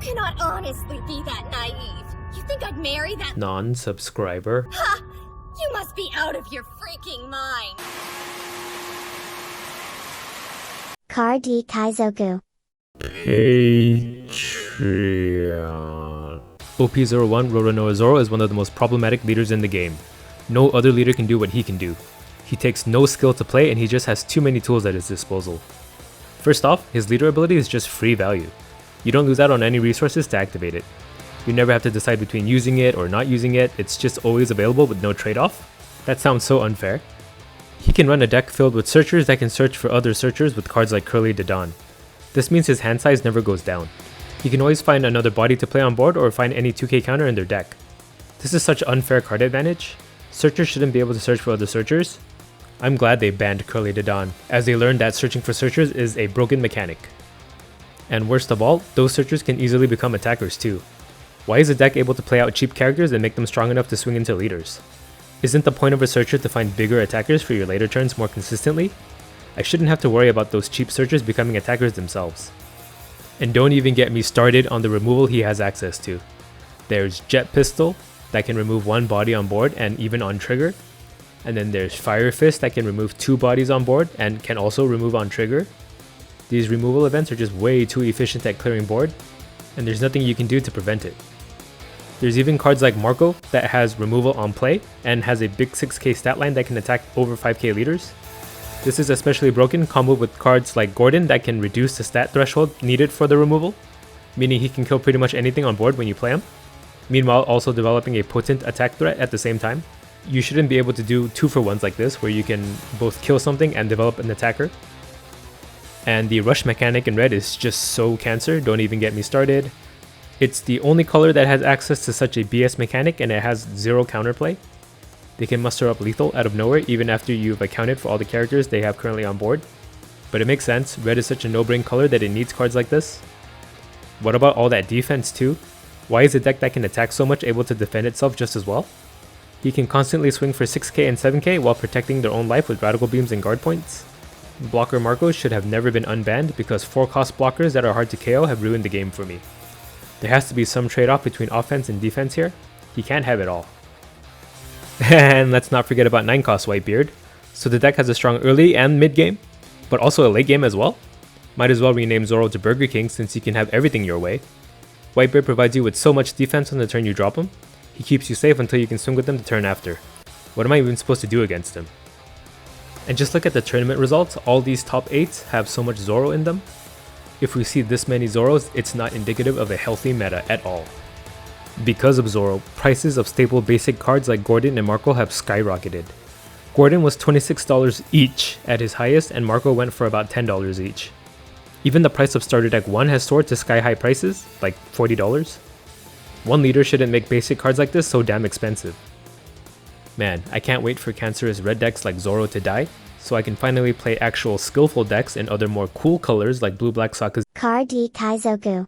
cannot honestly be that naive. You think I'd marry that non-subscriber? Ha! You must be out of your freaking mind. Card D Kaizoku. Patreon. OP01 Roronoa Zoro is one of the most problematic leaders in the game. No other leader can do what he can do. He takes no skill to play and he just has too many tools at his disposal. First off, his leader ability is just free value. You don't lose out on any resources to activate it. You never have to decide between using it or not using it, it's just always available with no trade-off. That sounds so unfair. He can run a deck filled with searchers that can search for other searchers with cards like Curly Dadan. This means his hand size never goes down. He can always find another body to play on board or find any 2k counter in their deck. This is such unfair card advantage. Searchers shouldn't be able to search for other searchers. I'm glad they banned Curly Dadan, as they learned that searching for searchers is a broken mechanic. And worst of all, those searchers can easily become attackers too. Why is a deck able to play out cheap characters and make them strong enough to swing into leaders? Isn't the point of a searcher to find bigger attackers for your later turns more consistently? I shouldn't have to worry about those cheap searchers becoming attackers themselves. And don't even get me started on the removal he has access to. There's Jet Pistol, that can remove one body on board and even on trigger. And then there's Fire Fist that can remove 2 bodies on board and can also remove on trigger. These removal events are just way too efficient at clearing board, and there's nothing you can do to prevent it. There's even cards like Marco that has removal on play and has a big 6k stat line that can attack over 5k leaders. This is especially broken comboed with cards like Gordon that can reduce the stat threshold needed for the removal, meaning he can kill pretty much anything on board when you play him, meanwhile also developing a potent attack threat at the same time. You shouldn't be able to do 2-for-1s like this, where you can both kill something and develop an attacker. And the rush mechanic in red is just so cancer, don't even get me started. It's the only color that has access to such a BS mechanic and it has 0 counterplay. They can muster up lethal out of nowhere even after you've accounted for all the characters they have currently on board. But it makes sense, red is such a no-brain color that it needs cards like this. What about all that defense too? Why is a deck that can attack so much able to defend itself just as well? He can constantly swing for 6k and 7k while protecting their own life with radical beams and guard points. Blocker Marcos should have never been unbanned because 4-cost blockers that are hard to KO have ruined the game for me. There has to be some trade-off between offense and defense here. He can't have it all. And let's not forget about 9-cost Whitebeard. So the deck has a strong early and mid game, but also a late game as well. Might as well rename Zoro to Burger King since he can have everything your way. Whitebeard provides you with so much defense on the turn you drop him. He keeps you safe until you can swing with them the turn after. What am I even supposed to do against him? And just look at the tournament results, all these top 8s have so much Zoro in them. If we see this many Zoros, it's not indicative of a healthy meta at all. Because of Zoro, prices of staple basic cards like Gordon and Marco have skyrocketed. Gordon was $26 each at his highest and Marco went for about $10 each. Even the price of starter deck 1 has soared to sky high prices, like $40. One leader shouldn't make basic cards like this so damn expensive. Man, I can't wait for cancerous red decks like Zoro to die, so I can finally play actual skillful decks in other more cool colors like blue-black Sakazuki. Card D Kaizoku.